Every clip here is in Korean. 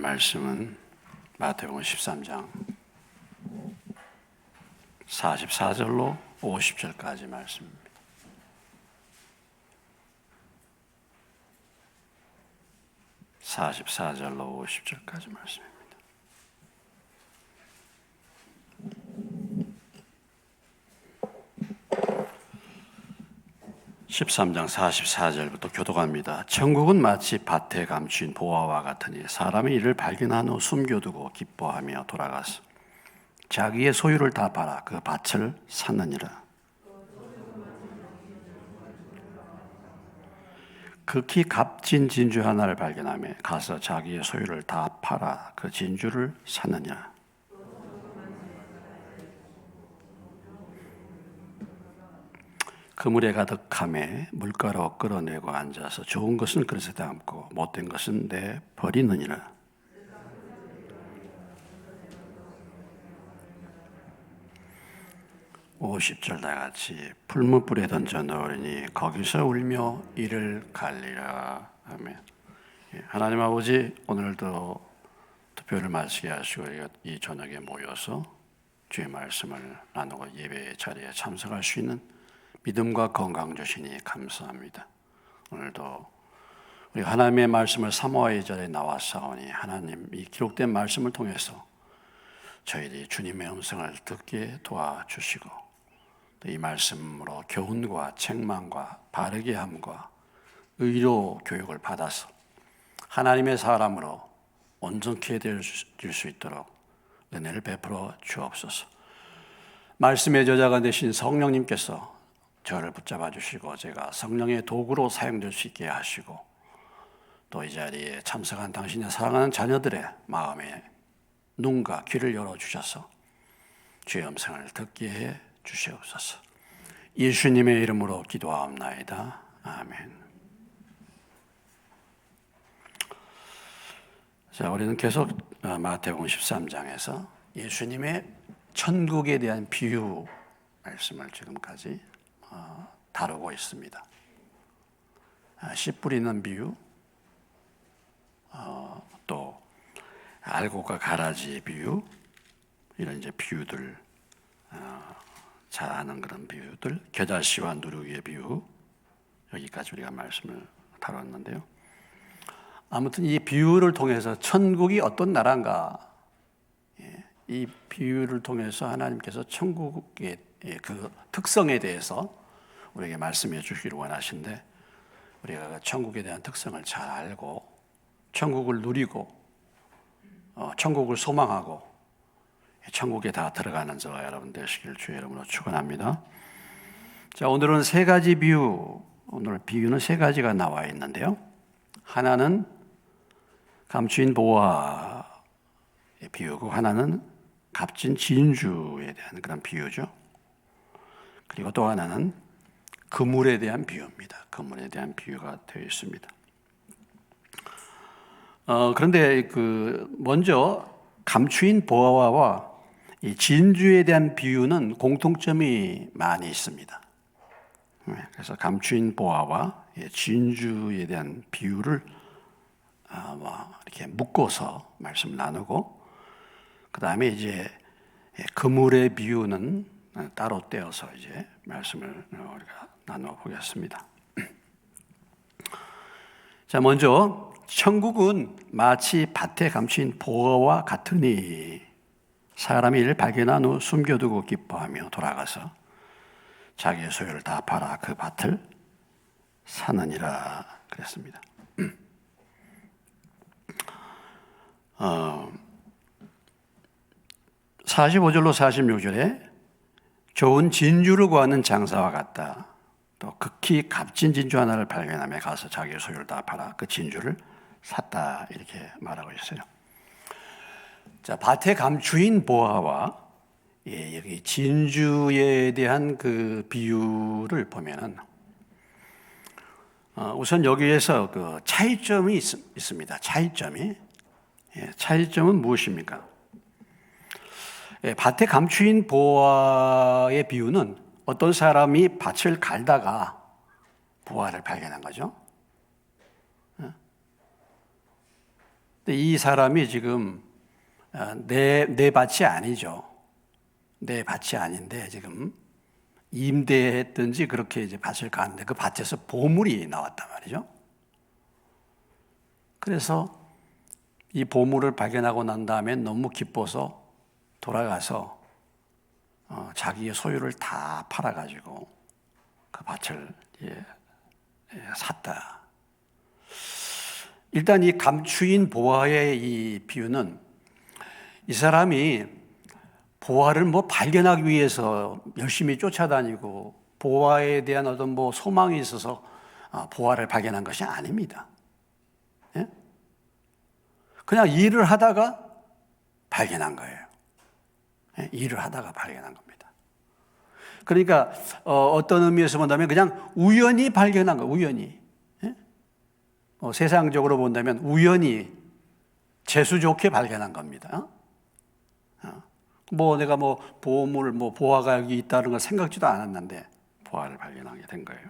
말씀은 마태복음 13장 44절로 50절까지 말씀입니다. (44절로 50절까지) 말씀입니다. 13장 44절부터 교독합니다. 천국은 마치 밭에 감춘 보화와 같으니 사람이 이를 발견한 후 숨겨두고 기뻐하며 돌아가서 자기의 소유를 다 팔아 그 밭을 샀느니라. 극히 값진 진주 하나를 발견하며 가서 자기의 소유를 다 팔아 그 진주를 샀느니라. 그물에 가득함에 물가로 끌어내고 앉아서 좋은 것은 그릇에 담고 못된 것은 내버리느니라. (50절) 다 같이 풀무불에 던져 넣으니 거기서 울며 이를 갈리라. 아멘. 하나님 아버지, 오늘도 투표를 마치게 하시고 이 저녁에 모여서 주의 말씀을 나누고 예배의 자리에 참석할 수 있는 믿음과 건강 주시니 감사합니다. 오늘도 우리 하나님의 말씀을 사모의 자리에 나와사오니 하나님 이 기록된 말씀을 통해서 저희들이 주님의 음성을 듣게 도와주시고 또 이 말씀으로 교훈과 책망과 바르게 함과 의로 교육을 받아서 하나님의 사람으로 온전케 될 수 있도록 은혜를 베풀어 주옵소서. 말씀의 저자가 되신 성령님께서 저를 붙잡아 주시고 제가 성령의 도구로 사용될 수 있게 하시고 또 이 자리에 참석한 당신의 사랑하는 자녀들의 마음에 눈과 귀를 열어주셔서 주의 음성을 듣게 해 주시옵소서. 예수님의 이름으로 기도하옵나이다. 아멘. 자, 우리는 계속 마태복음 13장에서 예수님의 천국에 대한 비유 말씀을 지금까지 다루고 있습니다. 씨 뿌리는 비유, 또 알곡과 가라지의 비유, 이런 이제 비유들, 잘 아는 그런 비유들, 겨자씨와 누룩의 비유, 여기까지 우리가 말씀을 다뤘는데요. 아무튼 이 비유를 통해서 천국이 어떤 나라인가, 이 비유를 통해서 하나님께서 천국의 그 특성에 대해서 우리에게 말씀해 주시기를 원하신데, 우리가 그 천국에 대한 특성을 잘 알고 천국을 누리고 천국을 소망하고 천국에 다 들어가는 저와 여러분 되시길 주의 이름으로 축원합니다. 자, 오늘은 세 가지 비유, 오늘 비유는 세 가지가 나와 있는데요. 하나는 감추인 보화의 비유고 하나는 값진 진주에 대한 그런 비유죠. 그리고 또 하나는 그물에 대한 비유입니다. 그물에 대한 비유가 되어 있습니다. 그런데 먼저 감추인 보화와 이 진주에 대한 비유는 공통점이 많이 있습니다. 그래서 감추인 보화와 진주에 대한 비유를 이렇게 묶어서 말씀을 나누고, 그 다음에 이제 그물의 비유는 따로 떼어서 이제 말씀을 우리가 나누어 보겠습니다. 자, 먼저 천국은 마치 밭에 감춘 보화와 같으니 사람이 이를 발견한 후 숨겨두고 기뻐하며 돌아가서 자기의 소유를 다 팔아 그 밭을 사느니라 그랬습니다. 45절로 46절에 좋은 진주를 구하는 장사와 같다. 또 극히 값진 진주 하나를 발견하며 가서 자기의 소유를 다 팔아 그 진주를 샀다, 이렇게 말하고 있어요. 자, 밭에 감추인 보화와 여기 진주에 대한 그 비유를 보면은 우선 여기에서 그 차이점이 있습니다. 차이점은 무엇입니까? 밭에 감추인 보화의 비유는 어떤 사람이 밭을 갈다가 보화를 발견한 거죠. 근데 이 사람이 지금 내 밭이 아니죠. 내 밭이 아닌데 지금 임대했든지 그렇게 이제 밭을 가는데 그 밭에서 보물이 나왔단 말이죠. 그래서 이 보물을 발견하고 난 다음에 너무 기뻐서 돌아가서 자기의 소유를 다 팔아가지고 그 밭을 샀다. 일단 이 감추인 보화의 이 비유는 이 사람이 보화를 뭐 발견하기 위해서 열심히 쫓아다니고 보화에 대한 어떤 뭐 소망이 있어서 보화를 발견한 것이 아닙니다. 예? 그냥 일을 하다가 발견한 거예요. 예? 일을 하다가 발견한 겁니다. 그러니까 어떤 의미에서 본다면 그냥 우연히 발견한 거예요. 우연히. 예? 세상적으로 본다면 우연히 재수 좋게 발견한 겁니다. 뭐 내가 뭐 보물 뭐 보화가 여기 있다는 걸 생각지도 않았는데 보화를 발견하게 된 거예요.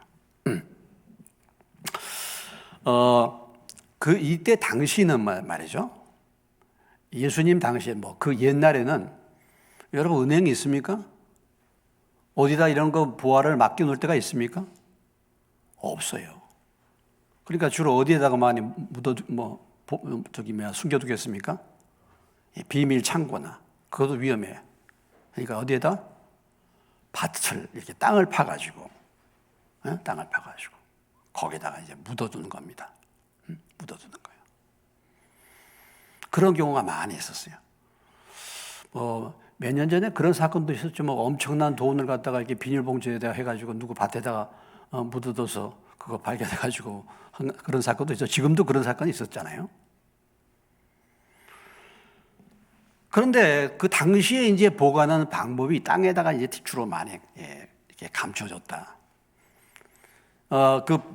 그 이때 당시는 말이죠. 예수님 당시에 뭐 그 옛날에는 여러분 은행이 있습니까? 어디다 이런 거 보화를 맡겨놓을 때가 있습니까? 없어요. 그러니까 주로 어디에다가 많이 숨겨두겠습니까? 비밀 창고나. 그것도 위험해. 그러니까 어디에다? 밭을, 이렇게 땅을 파가지고, 땅을 파가지고, 거기다가 이제 묻어두는 겁니다. 묻어두는 거예요. 그런 경우가 많이 있었어요. 몇 년 전에 그런 사건도 있었죠. 뭐 엄청난 돈을 갖다가 이렇게 비닐봉지에다가 해가지고 누구 밭에다가 묻어둬서 그거 발견해가지고 그런 사건도 있었죠. 지금도 그런 사건이 있었잖아요. 그런데 그 당시에 이제 보관하는 방법이 땅에다가 이제 주로 많이 이렇게 감춰졌다.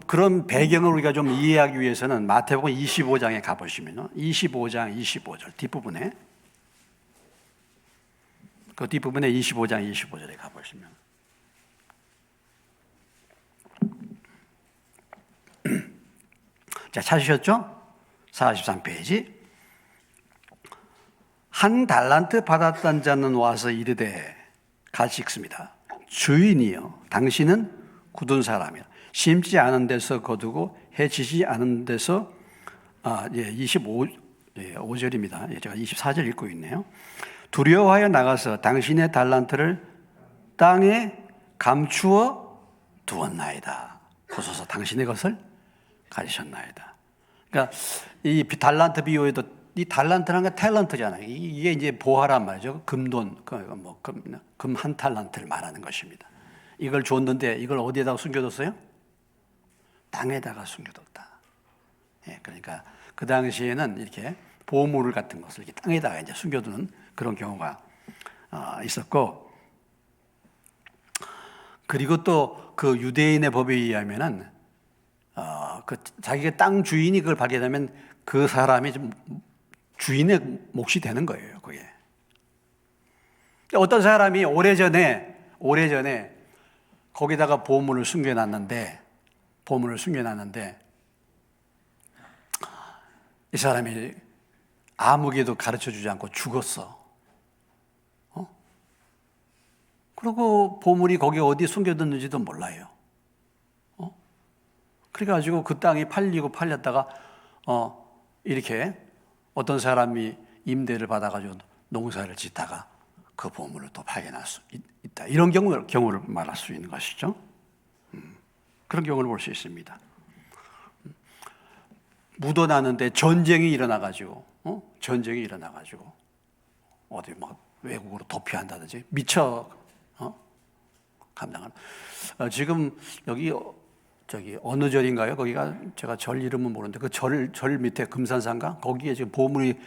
그런 배경을 우리가 좀 이해하기 위해서는 마태복음 25장에 가보시면요. 25장 25절 뒷부분에 그 뒷부분에 25장 25절에 가보시면 자, 찾으셨죠? 43페이지. 한 달란트 받았던 자는 와서 이르되 같이 읽습니다. 주인이여 당신은 굳은 사람이라 심지 않은 데서 거두고 해치지 않은 데서 5절입니다. 제가 24절 읽고 있네요. 두려워하여 나가서 당신의 달란트를 땅에 감추어 두었나이다. 보소서 당신의 것을 가지셨나이다. 그러니까 이 달란트 비유에도 이 달란트라는 게 탤런트잖아요. 이게 이제 보화란 말이죠. 금돈, 금 한 달란트를 말하는 것입니다. 이걸 줬는데 이걸 어디에다가 숨겨뒀어요? 땅에다가 숨겨뒀다. 그러니까 그 당시에는 이렇게 보물 같은 것을 이렇게 땅에다가 이제 숨겨두는 그런 경우가 있었고, 그리고 또 그 유대인의 법에 의하면은 자기가 땅 주인이 그걸 발견하면 그 사람이 좀 주인의 몫이 되는 거예요, 그게. 어떤 사람이 오래전에 거기다가 보물을 숨겨놨는데 이 사람이 아무개도 가르쳐 주지 않고 죽었어. 그리고 보물이 거기 어디에 숨겨뒀는지도 몰라요. 그래가지고 그 땅이 팔렸다가 이렇게 어떤 사람이 임대를 받아가지고 농사를 짓다가 그 보물을 또 발견할 수 있다. 이런 경우를 말할 수 있는 것이죠. 그런 경우를 볼 수 있습니다. 묻어놨는데 전쟁이 일어나가지고 어디 막 외국으로 도피한다든지 미처 감당하는. 지금 여기 어느 절인가요? 거기가 제가 절 이름은 모르는데 그 절 밑에 금산산가 거기에 지금 보물이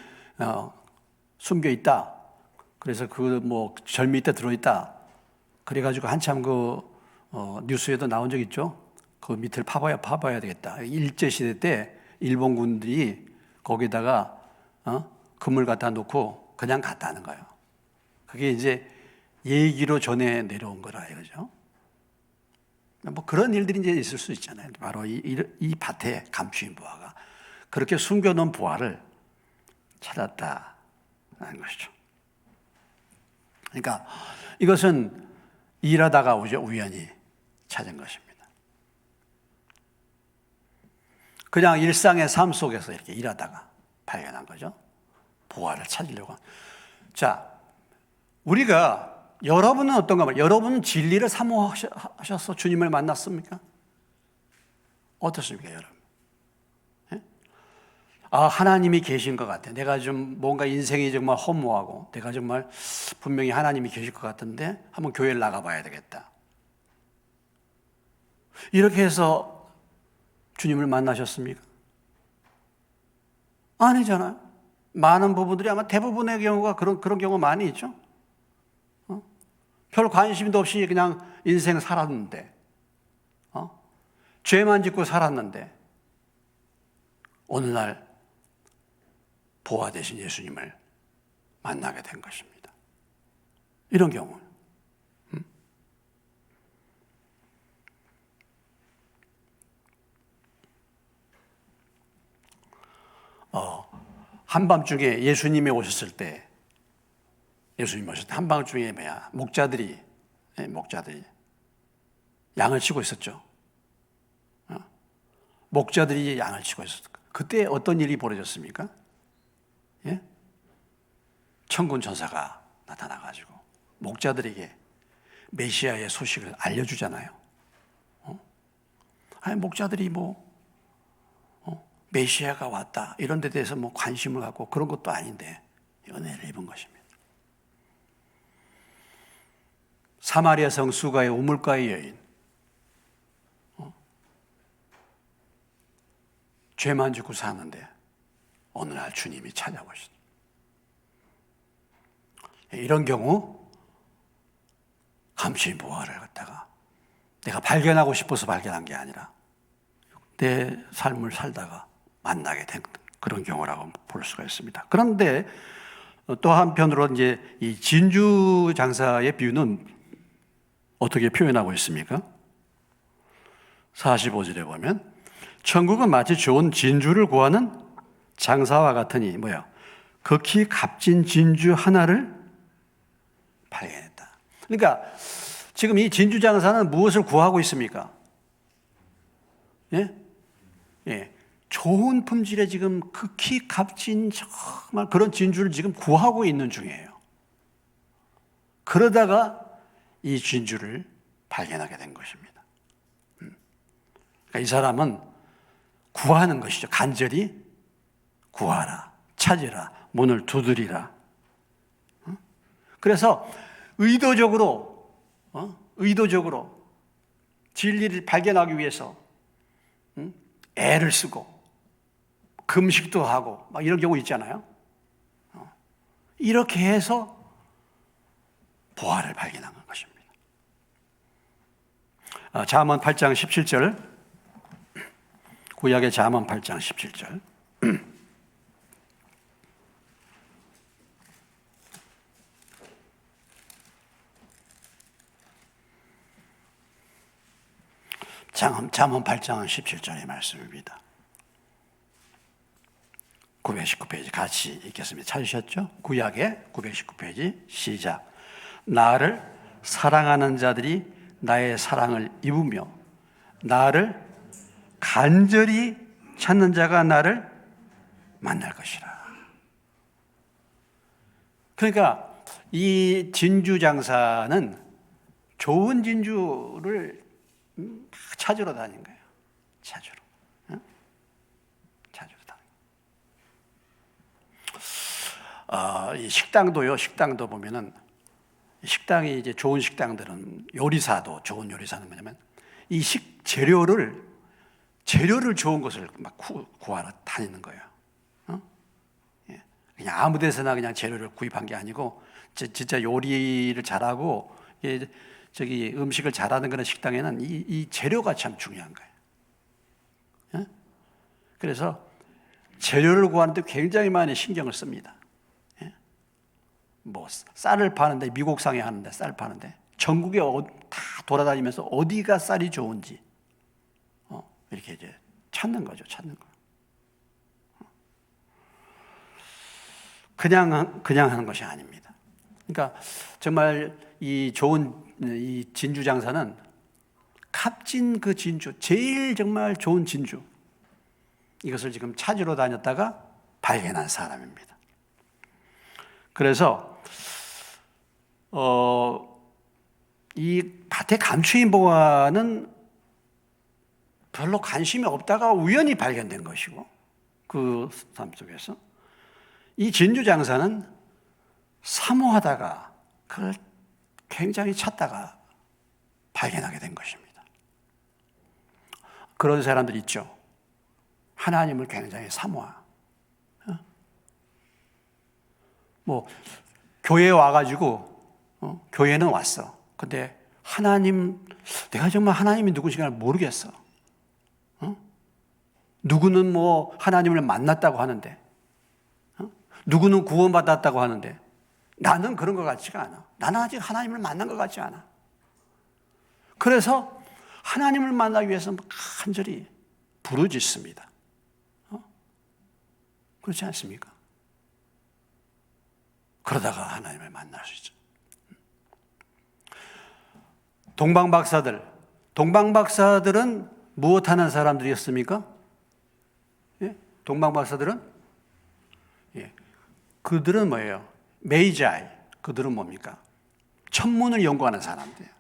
숨겨 있다. 그래서 그 뭐 절 밑에 들어 있다. 그래가지고 한참 뉴스에도 나온 적 있죠. 그 밑을 파봐야 되겠다. 일제 시대 때 일본군들이 거기다가 금을 갖다 놓고 그냥 갔다는 거예요. 그게 이제 얘기로 전해 내려온 거라 이거죠. 뭐 그런 일들이 이제 있을 수 있잖아요. 바로 이 밭에 감추인 보화가 그렇게 숨겨놓은 보화를 찾았다는 것이죠. 그러니까 이것은 일하다가 우연히 찾은 것입니다. 그냥 일상의 삶 속에서 이렇게 일하다가 발견한 거죠. 보화를 찾으려고. 자, 우리가 여러분은 어떤가 봐요. 여러분은 진리를 사모하셔서 주님을 만났습니까? 어떻습니까, 여러분? 예? 아, 하나님이 계신 것 같아. 내가 좀 뭔가 인생이 정말 허무하고 내가 정말 분명히 하나님이 계실 것 같은데 한번 교회를 나가봐야 되겠다. 이렇게 해서 주님을 만나셨습니까? 아니잖아요. 많은 부분들이 아마 대부분의 경우가 그런 경우 많이 있죠. 별 관심도 없이 그냥 인생 살았는데, 죄만 짓고 살았는데, 어느 날 보화 되신 예수님을 만나게 된 것입니다. 이런 경우. 한밤중에 예수님이 오셨을 때, 한밤중에 목자들이 양을 치고 있었죠. 목자들이 양을 치고 있었어요. 그때 어떤 일이 벌어졌습니까? 예? 천군 천사가 나타나가지고 목자들에게 메시아의 소식을 알려주잖아요. 아니, 목자들이 메시아가 왔다 이런 데 대해서 관심을 갖고 그런 것도 아닌데 은혜를 입은 것입니다. 사마리아 성 수가의 우물가의 여인, 죄만 짓고 사는데 어느 날 주님이 찾아오시죠. 이런 경우 감추인 보화를 갖다가 내가 발견하고 싶어서 발견한 게 아니라 내 삶을 살다가 만나게 된 그런 경우라고 볼 수가 있습니다. 그런데 또 한편으로 이제 이 진주 장사의 비유는 어떻게 표현하고 있습니까? 45절에 보면 천국은 마치 좋은 진주를 구하는 장사와 같으니 극히 값진 진주 하나를 발견했다. 그러니까 지금 이 진주 장사는 무엇을 구하고 있습니까? 예? 좋은 품질의 지금 극히 값진 정말 그런 진주를 지금 구하고 있는 중이에요. 그러다가 이 진주를 발견하게 된 것입니다. 그러니까 이 사람은 구하는 것이죠. 간절히 구하라, 찾으라, 문을 두드리라. 그래서 의도적으로 진리를 발견하기 위해서 애를 쓰고 금식도 하고 막 이런 경우 있잖아요. 이렇게 해서 보화를 발견한 것입니다. 잠언 8장 17절, 구약의 잠언 8장 17절. 잠언 8장 17절의 말씀입니다. 919페이지 같이 읽겠습니다. 찾으셨죠? 구약의 919페이지 시작. 나를 사랑하는 자들이 나의 사랑을 입으며 나를 간절히 찾는 자가 나를 만날 것이라. 그러니까 이 진주 장사는 좋은 진주를 찾으러 다닌 거예요. 찾으러 다닌. 이 식당도 보면은 식당이 이제 좋은 식당들은 요리사도 좋은 요리사는 뭐냐면 이 재료를 좋은 것을 막 구하러 다니는 거예요. 그냥 아무 데서나 그냥 재료를 구입한 게 아니고 진짜 요리를 잘하고 음식을 잘하는 그런 식당에는 이 재료가 참 중요한 거예요. 그래서 재료를 구하는데 굉장히 많이 신경을 씁니다. 쌀을 파는데 미국상에 하는데 쌀 파는데 전국에 다 돌아다니면서 어디가 쌀이 좋은지 이렇게 이제 찾는 거. 그냥 하는 것이 아닙니다. 그러니까 정말 이 좋은 이 진주 장사는 값진 그 진주, 제일 정말 좋은 진주, 이것을 지금 찾으러 다녔다가 발견한 사람입니다. 그래서 이 밭의 감추인 보화는 별로 관심이 없다가 우연히 발견된 것이고, 그 삶 속에서 이 진주 장사는 사모하다가 그걸 굉장히 찾다가 발견하게 된 것입니다. 그런 사람들 있죠. 하나님을 굉장히 사모하. 뭐 교회에 와가지고 교회는 왔어. 근데 하나님, 내가 정말 하나님이 누구신가 모르겠어. 누구는 뭐 하나님을 만났다고 하는데, 누구는 구원받았다고 하는데, 나는 그런 것 같지가 않아. 나는 아직 하나님을 만난 것 같지 않아. 그래서 하나님을 만나기 위해서 간절히 부르짖습니다. 그렇지 않습니까? 그러다가 하나님을 만날 수 있죠. 동방박사들은 무엇하는 사람들이었습니까? 예? 동방박사들은? 예. 그들은 뭐예요? 메이자이. 그들은 뭡니까? 천문을 연구하는 사람들이에요.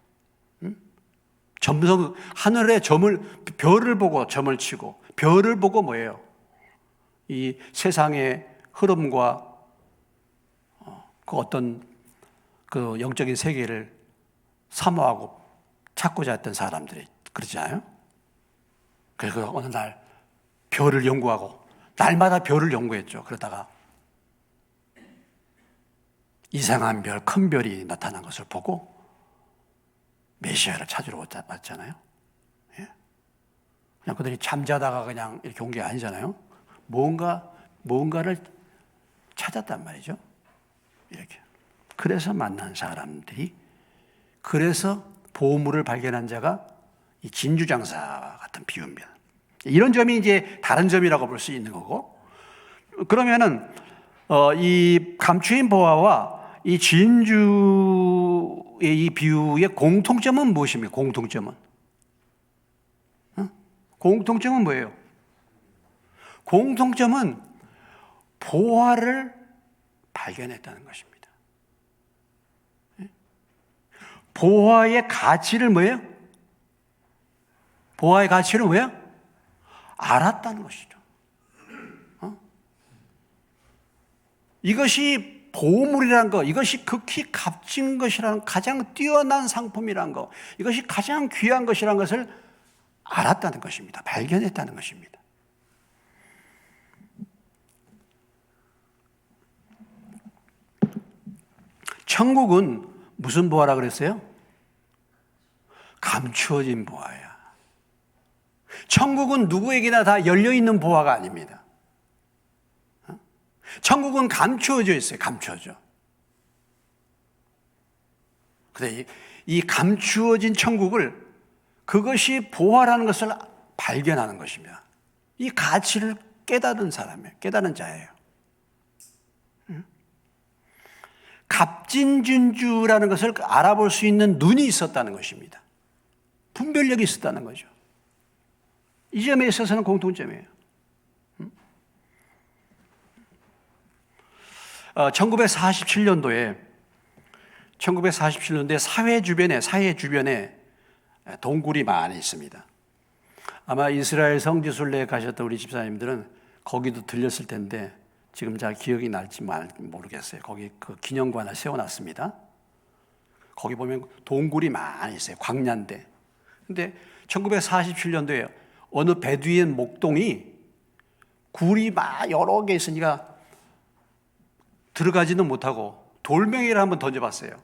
하늘의 별을 보고 점을 치고, 별을 보고 뭐예요? 이 세상의 흐름과 그 어떤 그 영적인 세계를 사모하고 찾고자 했던 사람들이 그러지 않아요? 그래서 어느 날 별을 연구하고, 날마다 별을 연구했죠. 그러다가 이상한 별, 큰 별이 나타난 것을 보고 메시아를 찾으러 왔잖아요. 예? 그냥 그들이 잠자다가 그냥 이렇게 온 게 아니잖아요. 뭔가를 찾았단 말이죠. 이렇게. 그래서 만난 사람들이, 그래서 보물을 발견한 자가 이 진주장사와 같은 비유입니다. 이런 점이 이제 다른 점이라고 볼 수 있는 거고, 그러면은 이 감추인 보화와 이 진주의 이 비유의 공통점은 무엇입니까? 공통점은 뭐예요? 공통점은 보화를 발견했다는 것입니다. 보화의 가치를 뭐예요? 보화의 가치를 뭐예요? 알았다는 것이죠. 이것이 보물이라는 것, 이것이 극히 값진 것이라는, 가장 뛰어난 상품이라는 것, 이것이 가장 귀한 것이라는 것을 알았다는 것입니다. 발견했다는 것입니다. 천국은 무슨 보화라 그랬어요? 감추어진 보화야. 천국은 누구에게나 다 열려있는 보화가 아닙니다. 천국은 감추어져 있어요. 감추어져. 근데 이 감추어진 천국을, 그것이 보화라는 것을 발견하는 것입니다. 이 가치를 깨달은 사람이에요. 깨달은 자예요. 값진 진주라는 것을 알아볼 수 있는 눈이 있었다는 것입니다. 분별력이 있었다는 거죠. 이 점에 있어서는 공통점이에요. 1947년도에 사해 주변에 동굴이 많이 있습니다. 아마 이스라엘 성지순례에 가셨던 우리 집사님들은 거기도 들렸을 텐데 지금 잘 기억이 날지 모르겠어요. 거기 그 기념관을 세워놨습니다. 거기 보면 동굴이 많이 있어요. 광야인데. 근데 1947년도에 어느 베두인 목동이 굴이 막 여러 개 있으니까 들어가지는 못하고 돌멩이를 한번 던져봤어요.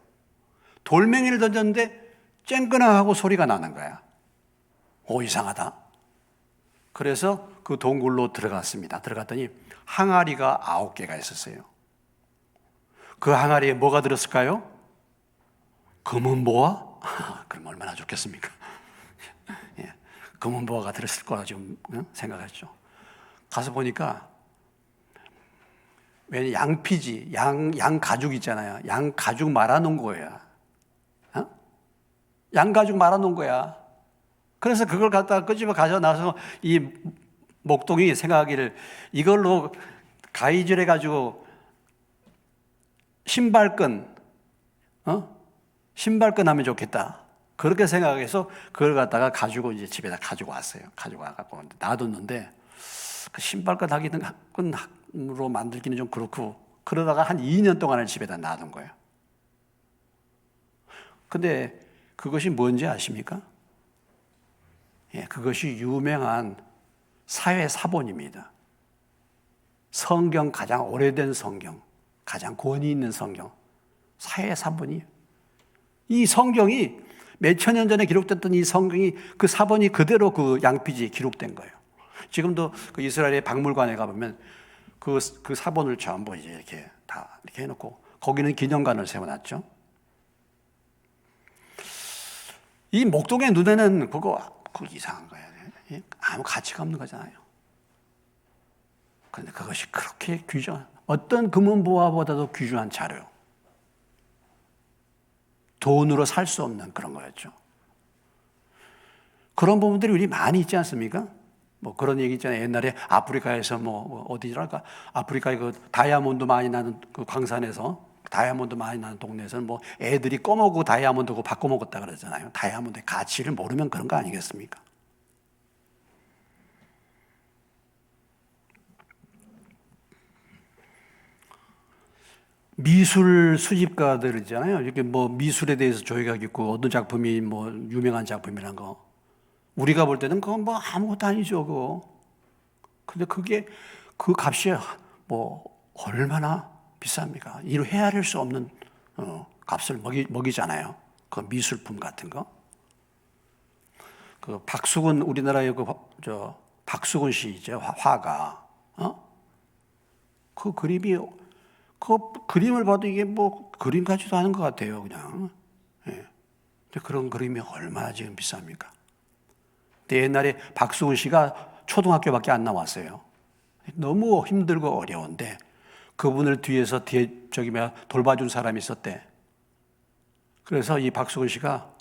돌멩이를 던졌는데 쨍그랑하고 소리가 나는 거야. 오, 이상하다. 그래서 그 동굴로 들어갔습니다. 들어갔더니 항아리가 9개가 있었어요. 그 항아리에 뭐가 들었을까요? 금은보화? 그럼 얼마나 좋겠습니까? 예, 금은보화가 들었을 거라 지금 생각했죠. 가서 보니까 왜냐 양피지, 양 가죽 있잖아요. 양 가죽 말아놓은 거야. 어? 양 가죽 말아놓은 거야. 그래서 그걸 갖다가 끄집어 가져 나서 이 목동이 생각하기를 이걸로 가위질해 가지고 신발끈 하면 좋겠다. 그렇게 생각해서 그걸 갖다가 가지고 이제 집에다 가지고 왔어요. 가지고 와갖고 놔뒀는데 그 신발끈 하기는 끈으로 만들기는 좀 그렇고 그러다가 한 2년 동안을 집에다 놔둔 거예요. 근데 그것이 뭔지 아십니까? 예, 그것이 유명한 사회 사본입니다. 성경 가장 오래된 성경, 가장 권위 있는 성경, 사회 사본이에요. 이 성경이 몇천 년 전에 기록됐던 이 성경이 그 사본이 그대로 그 양피지에 기록된 거예요. 지금도 그 이스라엘의 박물관에 가보면 그 사본을 전부 이제 이렇게 다 이렇게 해놓고 거기는 기념관을 세워놨죠. 이 목동의 눈에는 그거 이상한 거예요. 아무 가치가 없는 거잖아요. 그런데 그것이 그렇게 귀중한, 어떤 금은보화보다도 귀중한 자료, 돈으로 살 수 없는 그런 거였죠. 그런 부분들이 우리 많이 있지 않습니까? 뭐 그런 얘기 있잖아요. 옛날에 아프리카에서 어디랄까? 아프리카에 그 다이아몬드 많이 나는 그 광산에서, 다이아몬드 많이 나는 동네에서는 뭐 애들이 꺼먹고 다이아몬드고 바꿔 먹었다 그러잖아요. 다이아몬드의 가치를 모르면 그런 거 아니겠습니까? 미술 수집가들 있잖아요. 이렇게 뭐 미술에 대해서 조예가 있고 어떤 작품이 뭐 유명한 작품이란 거. 우리가 볼 때는 그건 뭐 아무것도 아니죠, 그거. 근데 그게 그 값이 뭐 얼마나 비쌉니까? 이로 헤아릴 수 없는 값을 먹이잖아요. 그 미술품 같은 거. 그 박수근, 우리나라의 박수근 씨죠, 화가. 그 그림이, 그 그림을 봐도 이게 뭐 그림 같지도 않은 것 같아요, 그냥. 예. 근데 그런 그림이 얼마나 지금 비쌉니까? 근데 옛날에 박수근 씨가 초등학교밖에 안 나왔어요. 너무 힘들고 어려운데 그분을 뒤에서 돌봐준 사람이 있었대. 그래서 이 박수근 씨가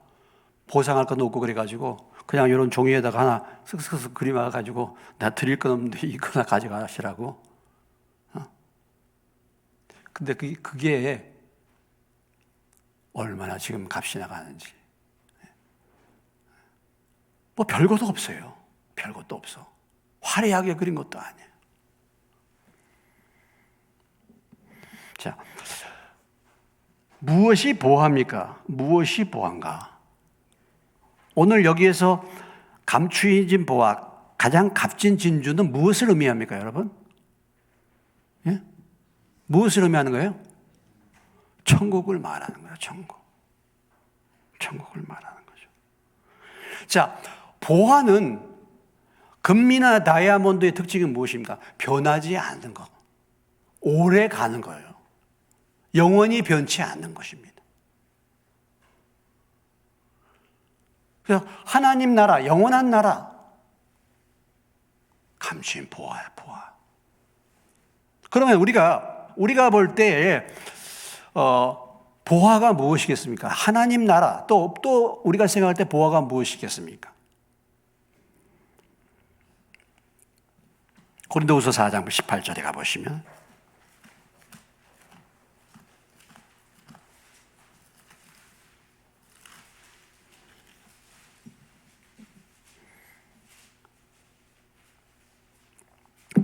보상할 건 없고 그래가지고 그냥 이런 종이에다가 하나 쓱쓱쓱 그림해가지고 나 드릴 건 없는데 이거나 가져가시라고. 근데 그게 얼마나 지금 값이 나가는지. 뭐 별것도 없어요. 별것도 없어. 화려하게 그린 것도 아니에요. 자, 무엇이 보화입니까? 무엇이 보화인가? 오늘 여기에서 감추어진 보화, 가장 값진 진주는 무엇을 의미합니까, 여러분? 예? 무엇을 의미하는 거예요? 천국을 말하는 거예요, 천국. 천국을 말하는 거죠. 자, 보화는 금이나 다이아몬드의 특징이 무엇입니까? 변하지 않는 것. 오래 가는 거예요. 영원히 변치 않는 것입니다. 그래서 하나님 나라, 영원한 나라, 감추인 보화야, 보화. 그러면 우리가 볼 때 보화가 무엇이겠습니까? 하나님 나라, 또 우리가 생각할 때 보화가 무엇이겠습니까? 고린도후서 4장 18절에 가보시면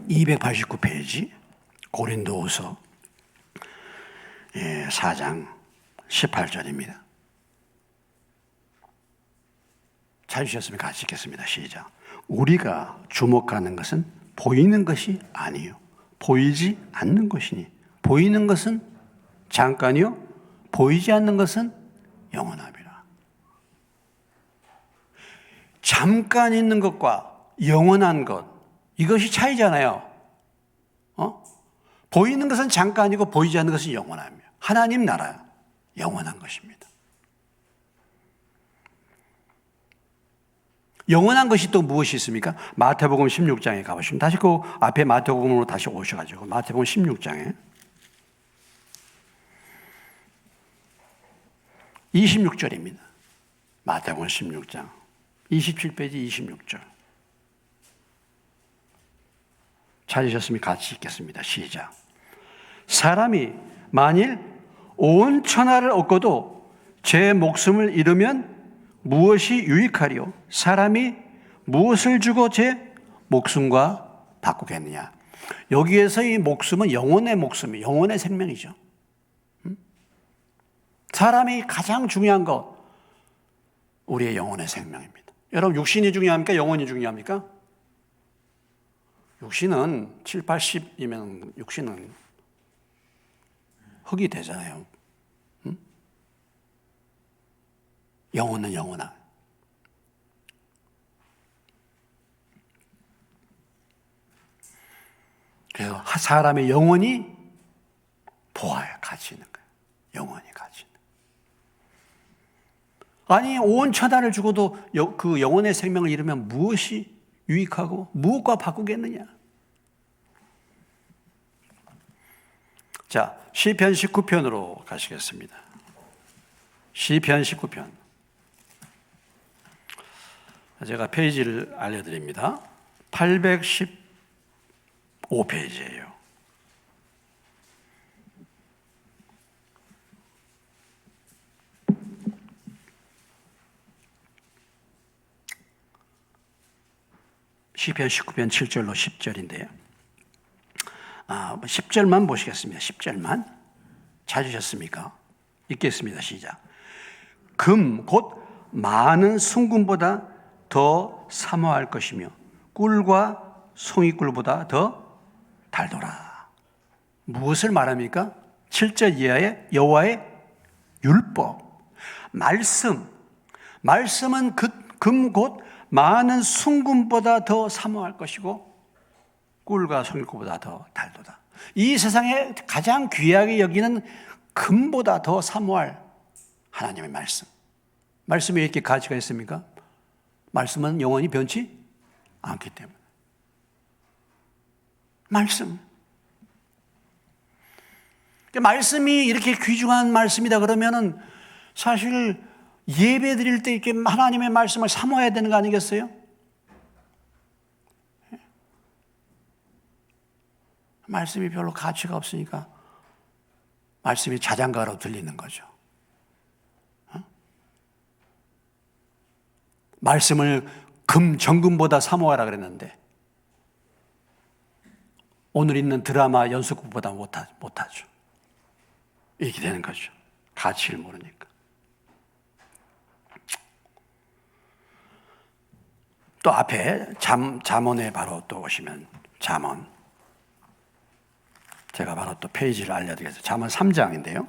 (289페이지) 고린도후서 4장 18절입니다. 찾으셨으면 같이 읽겠습니다. 시작. 우리가 주목하는 것은 보이는 것이 아니요 보이지 않는 것이니 보이는 것은 잠깐이요 보이지 않는 것은 영원함이라. 잠깐 있는 것과 영원한 것, 이것이 차이잖아요. 보이는 것은 잠깐이고 보이지 않는 것은 영원함이에요. 하나님 나라, 영원한 것입니다. 영원한 것이 또 무엇이 있습니까? 마태복음 16장에 가보시면 다시 그 앞에 마태복음으로 다시 오셔가지고 마태복음 16장에 26절입니다. 마태복음 16장 27페이지 26절. 찾으셨으면 같이 읽겠습니다. 시작. 사람이 만일 온 천하를 얻고도 제 목숨을 잃으면 무엇이 유익하리요? 사람이 무엇을 주고 제 목숨과 바꾸겠느냐? 여기에서 이 목숨은 영혼의 목숨이, 영혼의 생명이죠. 사람이 가장 중요한 것, 우리의 영혼의 생명입니다. 여러분, 육신이 중요합니까? 영혼이 중요합니까? 육신은 7, 80이면 육신은 흙이 되잖아요. 영혼은 영원한. 그래서 사람의 영혼이 보아야 가치 있는 거예요. 영혼이 가치 있는 거예요. 아니, 온 천하를 주고도 그 영혼의 생명을 잃으면 무엇이 유익하고 무엇과 바꾸겠느냐? 자, 시편 19편으로 가시겠습니다. 시편 19편. 제가 페이지를 알려드립니다. 815페이지예요. 시편 19편 7절로 10절인데요. 10절만 보시겠습니다. 10절만. 찾으셨습니까? 읽겠습니다. 시작. 금 곧 많은 순금보다 더 사모할 것이며 꿀과 송이꿀보다 더 달도라. 무엇을 말합니까? 7절 이하의 여호와의 율법, 말씀. 말씀은 금 곧 많은 순금보다 더 사모할 것이고 꿀과 송이꿀보다 더 달도다. 이 세상에 가장 귀하게 여기는 금보다 더 사모할 하나님의 말씀. 말씀이 왜 이렇게 가치가 있습니까? 말씀은 영원히 변치 않기 때문에. 말씀. 말씀이 이렇게 귀중한 말씀이다 그러면은 사실 예배 드릴 때 이렇게 하나님의 말씀을 사모해야 되는 거 아니겠어요? 말씀이 별로 가치가 없으니까 말씀이 자장가로 들리는 거죠. 말씀을 정금보다 사모하라 그랬는데 오늘 있는 드라마 연속극보다 못하죠. 이렇게 되는 거죠. 가치를 모르니까. 또 앞에 잠언에 바로 또 오시면 잠언. 제가 바로 또 페이지를 알려드리겠습니다. 잠언 3장인데요.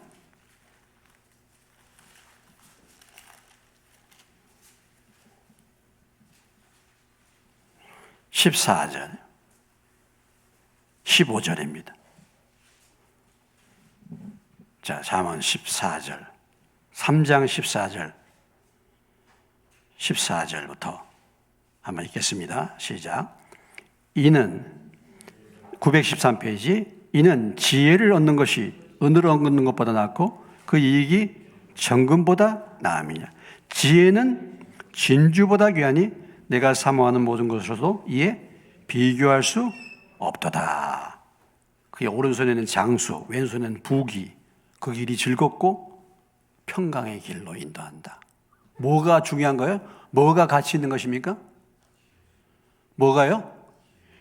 14절, 15절입니다. 자, 잠언 14절, 3장 14절, 14절부터 한번 읽겠습니다. 시작. 이는 913페이지. 이는 지혜를 얻는 것이 은으로 얻는 것보다 낫고 그 이익이 정금보다 나음이냐. 지혜는 진주보다 귀하니 내가 사모하는 모든 것으로도 이에 비교할 수 없도다. 그의 오른손에는 장수, 왼손에는 부귀. 그 길이 즐겁고 평강의 길로 인도한다. 뭐가 중요한 거예요? 뭐가 가치 있는 것입니까? 뭐가요?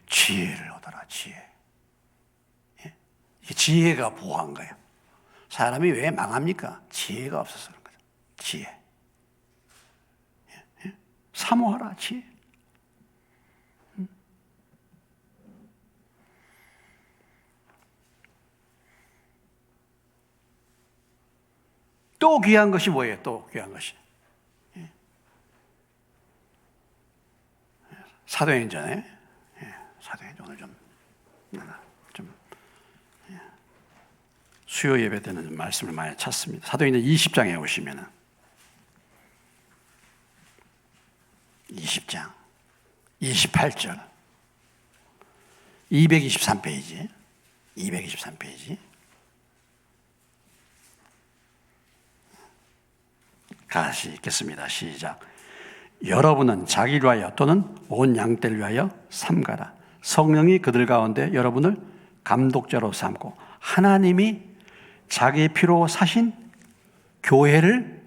지혜를 얻어라, 지혜. 지혜가 보호한 거예요. 사람이 왜 망합니까? 지혜가 없어서 그런 거죠. 지혜. 사모하라, 지혜. 또 귀한 것이 뭐예요? 또 귀한 것이. 사도행전에, 사도행전 오늘 좀 수요 예배 때는 말씀을 많이 찾습니다. 사도행전 20장에 오시면은 20장 28절 223페이지 223페이지 같이 읽겠습니다. 시작. 여러분은 자기를 위하여 또는 온 양떼를 위하여 삼가라. 성령이 그들 가운데 여러분을 감독자로 삼고 하나님이 자기의 피로 사신 교회를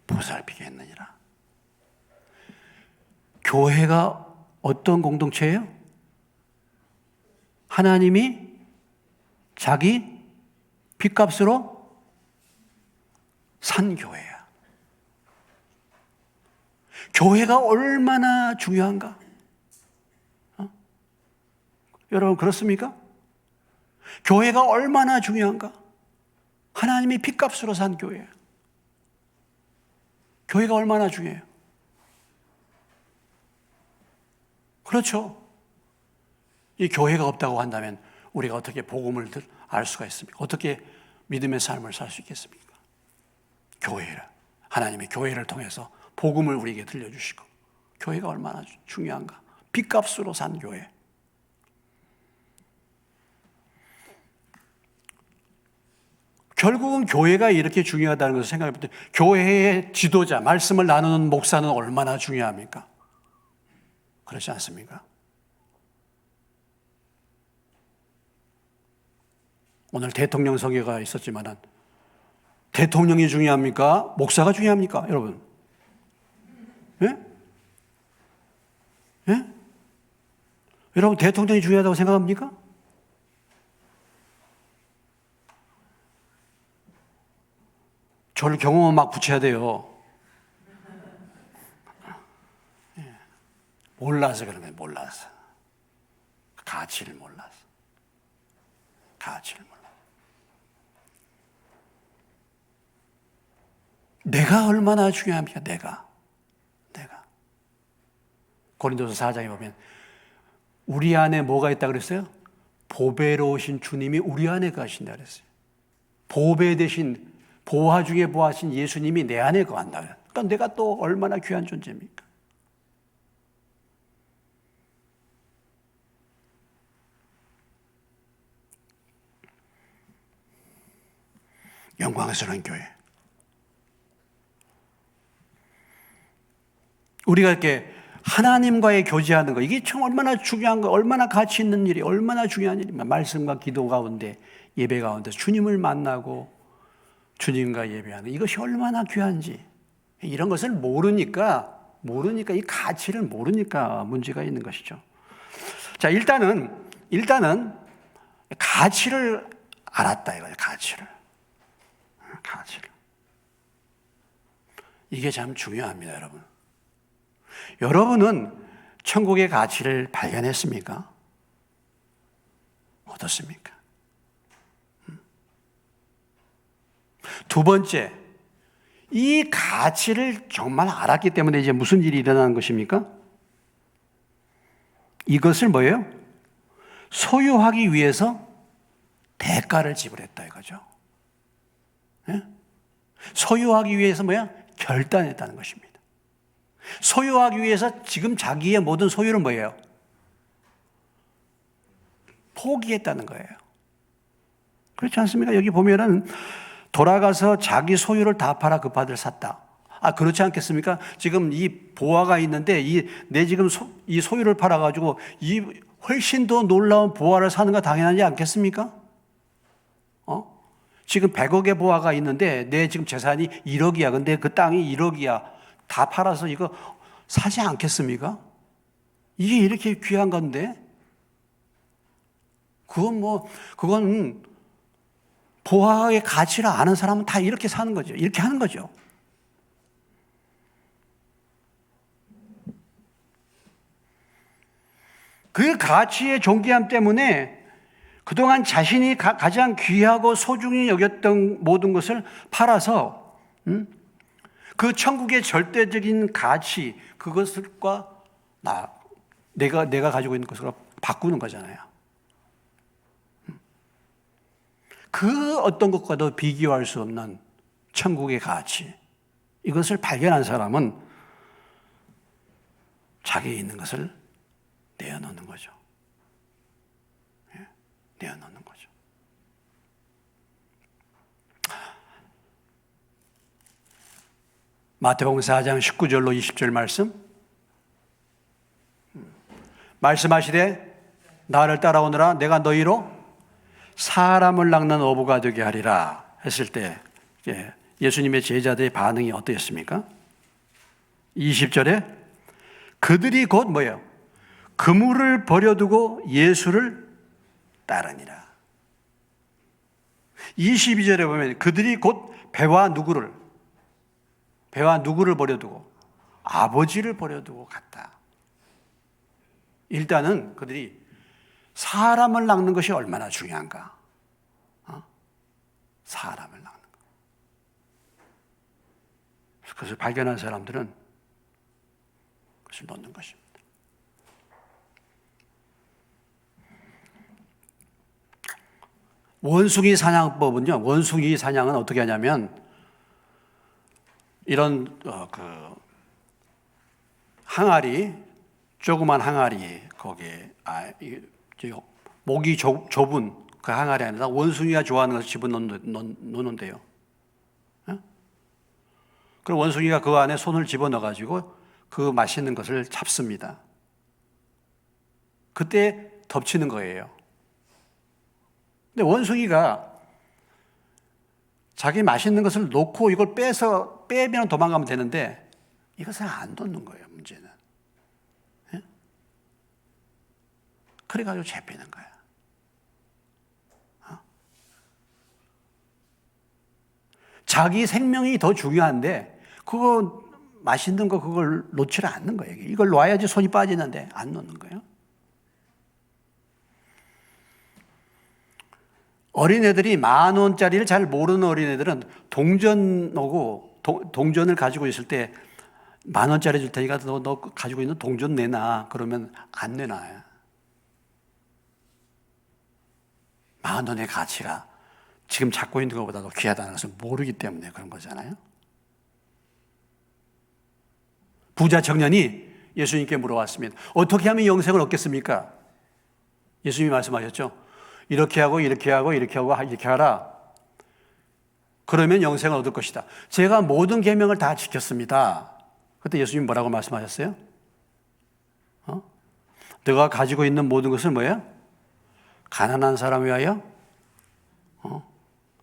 보살피게 했느니라. 교회가 어떤 공동체예요? 하나님이 자기 핏값으로 산 교회야. 교회가 얼마나 중요한가? 여러분 그렇습니까? 교회가 얼마나 중요한가? 하나님이 핏값으로 산 교회야. 교회가 얼마나 중요해요? 그렇죠. 이 교회가 없다고 한다면 우리가 어떻게 복음을 알 수가 있습니까? 어떻게 믿음의 삶을 살 수 있겠습니까? 교회라. 하나님의 교회를 통해서 복음을 우리에게 들려주시고 교회가 얼마나 중요한가? 핏값으로 산 교회. 결국은 교회가 이렇게 중요하다는 것을 생각해 볼 때 교회의 지도자, 말씀을 나누는 목사는 얼마나 중요합니까? 그렇지 않습니까? 오늘 대통령 선거가 있었지만 대통령이 중요합니까? 목사가 중요합니까? 여러분? 예? 예? 여러분 대통령이 중요하다고 생각합니까? 저를 경험은 막 붙여야 돼요. 예. 몰라서 그런 거예요. 몰라서. 가치를 몰라서. 가치를 몰라. 내가 얼마나 중요합니까? 내가. 고린도서 4장에 보면 우리 안에 뭐가 있다 그랬어요? 보배로우신 주님이 우리 안에 가신다 그랬어요. 보배 대신 보화 중에 보화신 예수님이 내 안에 거한다. 그러니까 내가 또 얼마나 귀한 존재입니까? 영광스러운 교회. 우리가 이렇게 하나님과의 교제하는 거, 이게 참 얼마나 중요한 거, 얼마나 가치 있는 일이, 얼마나 중요한 일입니까? 말씀과 기도 가운데, 예배 가운데 주님을 만나고 주님과 예배하는 이것이 얼마나 귀한지, 이런 것을 모르니까 이 가치를 모르니까 문제가 있는 것이죠. 자, 일단은 가치를 알았다 이거예요. 가치를. 이게 참 중요합니다, 여러분. 여러분은 천국의 가치를 발견했습니까? 어떻습니까? 두 번째, 이 가치를 정말 알았기 때문에 이제 무슨 일이 일어나는 것입니까? 이것을 뭐예요? 소유하기 위해서 대가를 지불했다 이거죠. 예? 소유하기 위해서 뭐야? 결단했다는 것입니다. 소유하기 위해서 지금 자기의 모든 소유는 뭐예요? 포기했다는 거예요. 그렇지 않습니까? 여기 보면은 돌아가서 자기 소유를 다 팔아 그 바들 샀다. 그렇지 않겠습니까? 지금 이 보화가 있는데 내 지금 이 소유를 팔아가지고 이 훨씬 더 놀라운 보화를 사는 거 당연하지 않겠습니까? 지금 100억의 보화가 있는데 내 지금 재산이 1억이야. 근데 그 땅이 1억이야. 다 팔아서 이거 사지 않겠습니까? 이게 이렇게 귀한 건데? 그건 보화의 가치를 아는 사람은 다 이렇게 사는 거죠. 이렇게 하는 거죠. 그 가치의 존귀함 때문에 그동안 자신이 가장 귀하고 소중히 여겼던 모든 것을 팔아서 그 천국의 절대적인 가치, 그것과 내가 가지고 있는 것으로 바꾸는 거잖아요. 그 어떤 것과도 비교할 수 없는 천국의 가치, 이것을 발견한 사람은 자기에 있는 것을 내어놓는 거죠. 내어놓는 거죠. 마태복음 4장 19절로 20절 말씀. 말씀하시되 나를 따라오너라 내가 너희로 사람을 낚는 어부가 되게 하리라 했을 때 예수님의 제자들의 반응이 어떠했습니까? 20절에 그들이 곧 뭐예요? 그물을 버려두고 예수를 따르니라. 22절에 보면 그들이 곧 배와 누구를 버려두고 아버지를 버려두고 갔다. 일단은 그들이 사람을 낚는 것이 얼마나 중요한가? 사람을 낚는 것. 그것을 발견한 사람들은 그것을 놓는 것입니다. 원숭이 사냥법은요. 원숭이 사냥은 어떻게 하냐면 이런 항아리, 조그만 항아리 거기에 목이 좁은 그 항아리 안에다 원숭이가 좋아하는 것을 집어넣는데요. 그럼 원숭이가 그 안에 손을 집어넣어가지고 그 맛있는 것을 잡습니다. 그때 덮치는 거예요. 근데 원숭이가 자기 맛있는 것을 놓고 이걸 빼면 도망가면 되는데 이것을 안 놓는 거예요, 문제는. 그래가지고 잡히는 거야. 자기 생명이 더 중요한데 그거 맛있는 거 그걸 놓지를 않는 거예요. 이걸 놔야지 손이 빠지는데 안 놓는 거예요. 어린애들이 10,000원짜리를 잘 모르는 어린애들은 동전을 가지고 있을 때 10,000원짜리 줄 테니까 너 가지고 있는 동전 내놔. 그러면 안 내놔요. 10,000원의 가치가 지금 잡고 있는 것보다 더 귀하다는 것을 모르기 때문에 그런 거잖아요. 부자 청년이 예수님께 물어왔습니다. 어떻게 하면 영생을 얻겠습니까? 예수님이 말씀하셨죠. 이렇게 하고 이렇게 하고 이렇게 하고 이렇게 하라. 그러면 영생을 얻을 것이다. 제가 모든 계명을 다 지켰습니다. 그때 예수님이 뭐라고 말씀하셨어요? 너가 가지고 있는 모든 것을 뭐예요? 가난한 사람 위하여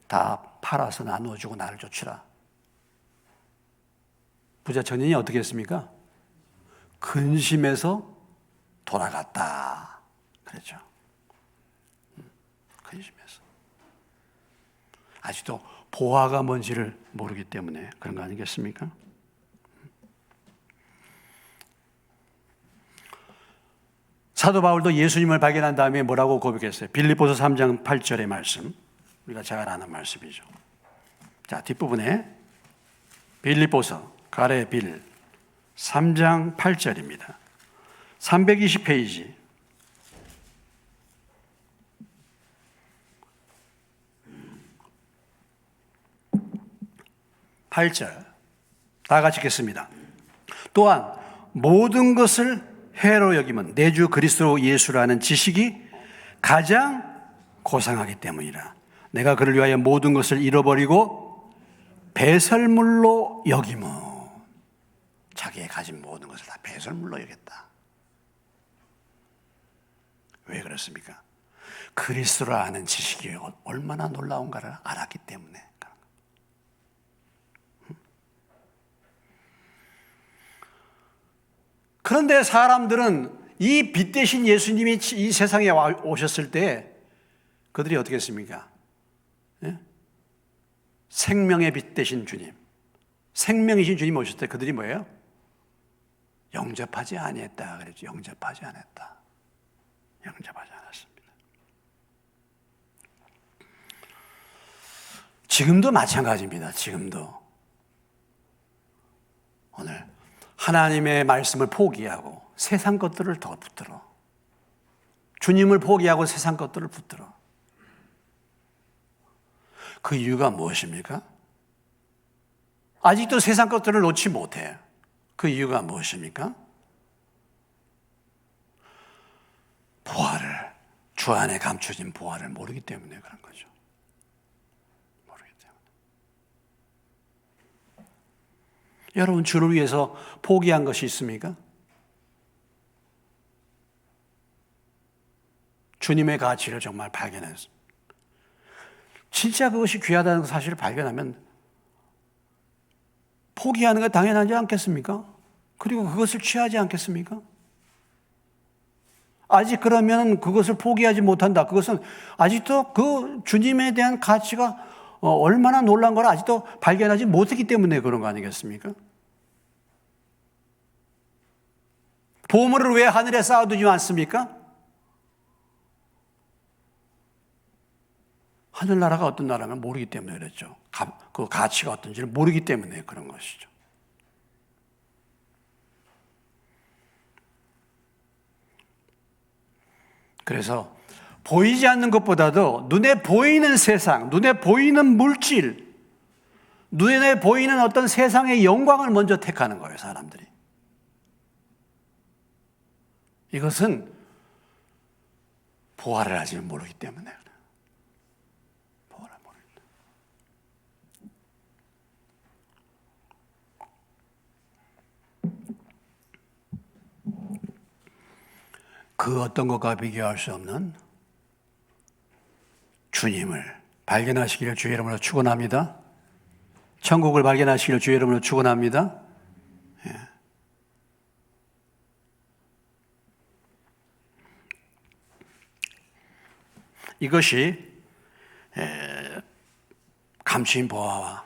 다 팔아서 나누어주고 나를 쫓으라. 부자 청년이 어떻게 했습니까? 근심해서 돌아갔다. 그랬죠. 근심해서. 아직도 보화가 뭔지를 모르기 때문에 그런 거 아니겠습니까? 사도 바울도 예수님을 발견한 다음에 뭐라고 고백했어요? 빌립보서 3장 8절의 말씀. 우리가 잘 아는 말씀이죠. 자, 뒷부분에 빌립보서 가레 빌 3장 8절입니다. 320페이지. 8절 다 같이 읽겠습니다. 또한 모든 것을 해로 여기면 내 주 그리스도 예수라는 지식이 가장 고상하기 때문이라. 내가 그를 위하여 모든 것을 잃어버리고 배설물로 여기면 자기의 가진 모든 것을 다 배설물로 여겼다. 왜 그렇습니까? 그리스도를 아는 지식이 얼마나 놀라운가를 알았기 때문에. 그런데 사람들은 이 빛 대신 예수님이 이 세상에 오셨을 때 그들이 어떻게 했습니까? 예? 생명의 빛 대신 주님, 생명이신 주님 오셨을 때 그들이 뭐예요? 영접하지 아니했다 그랬죠. 영접하지 않았다. 영접하지 않았습니다. 지금도 마찬가지입니다. 지금도 오늘 하나님의 말씀을 포기하고 세상 것들을 더 붙들어. 주님을 포기하고 세상 것들을 붙들어. 그 이유가 무엇입니까? 아직도 세상 것들을 놓지 못해. 그 이유가 무엇입니까? 보화를, 주 안에 감춰진 보화를 모르기 때문에 그런 거죠. 모르기 때문에. 여러분, 주를 위해서 포기한 것이 있습니까? 주님의 가치를 정말 발견했어. 진짜 그것이 귀하다는 사실을 발견하면 포기하는 게 당연하지 않겠습니까? 그리고 그것을 취하지 않겠습니까? 아직 그러면 그것을 포기하지 못한다. 그것은 아직도 그 주님에 대한 가치가 얼마나 놀란 걸 아직도 발견하지 못했기 때문에 그런 거 아니겠습니까? 보물을 왜 하늘에 쌓아두지 않습니까? 하늘나라가 어떤 나라는 모르기 때문에 그랬죠. 그 가치가 어떤지를 모르기 때문에 그런 것이죠. 그래서 보이지 않는 것보다도 눈에 보이는 세상, 눈에 보이는 물질, 눈에 보이는 어떤 세상의 영광을 먼저 택하는 거예요, 사람들이. 이것은 보화를 아직 모르기 때문에 그래요. 보화를 모르기 때문에. 그 어떤 것과 비교할 수 없는 주님을 발견하시기를 주의 이름으로 축원합니다. 천국을 발견하시기를 주의 이름으로 축원합니다. 예. 이것이 감추인 보화와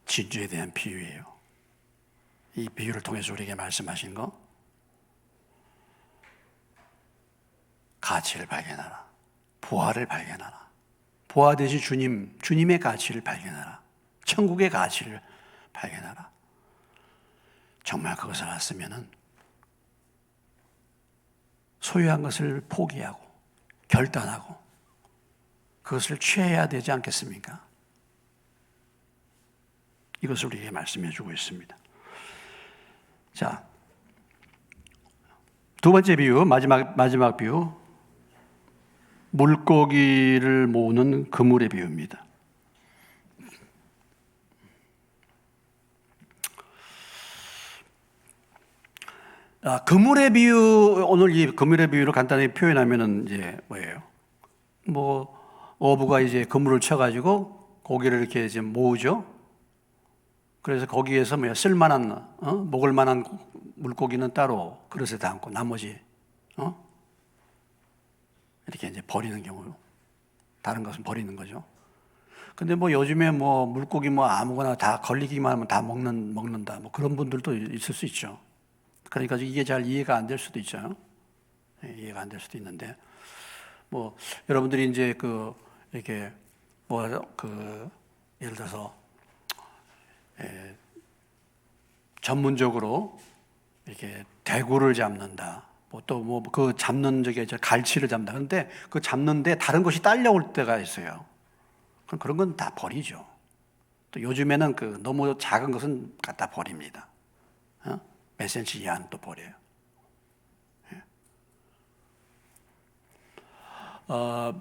진주에 대한 비유예요. 이 비유를 통해서 우리에게 말씀하신 거, 가치를 발견하라. 보화를 발견하라. 보화 대신 주님의 가치를 발견하라. 천국의 가치를 발견하라. 정말 그것을 알았으면은 소유한 것을 포기하고 결단하고 그것을 취해야 되지 않겠습니까? 이것을 우리에게 말씀해 주고 있습니다. 자, 두 번째 비유, 마지막 비유, 물고기를 모으는 그물의 비유입니다. 그물의 비유, 오늘 이 그물의 비유를 간단히 표현하면은 이제 뭐예요? 어부가 이제 그물을 쳐가지고 고기를 이렇게 이제 모으죠. 그래서 거기에서 쓸만한, 먹을 만한 물고기는 따로 그릇에 담고 나머지, 이렇게 이제 버리는 경우, 다른 것은 버리는 거죠. 근데 요즘에 물고기 아무거나 다 걸리기만 하면 다 먹는다. 그런 분들도 있을 수 있죠. 그러니까 이게 잘 이해가 안 될 수도 있죠. 이해가 안 될 수도 있는데, 여러분들이 이제 이렇게 예를 들어서 전문적으로 이렇게 대구를 잡는다. 또 그 잡는 저게 갈치를 잡는다. 그런데 그 잡는데 다른 것이 딸려올 때가 있어요. 그럼 그런 건 다 버리죠. 또 요즘에는 너무 작은 것은 갖다 버립니다. 몇 센치 이하는 또 버려요.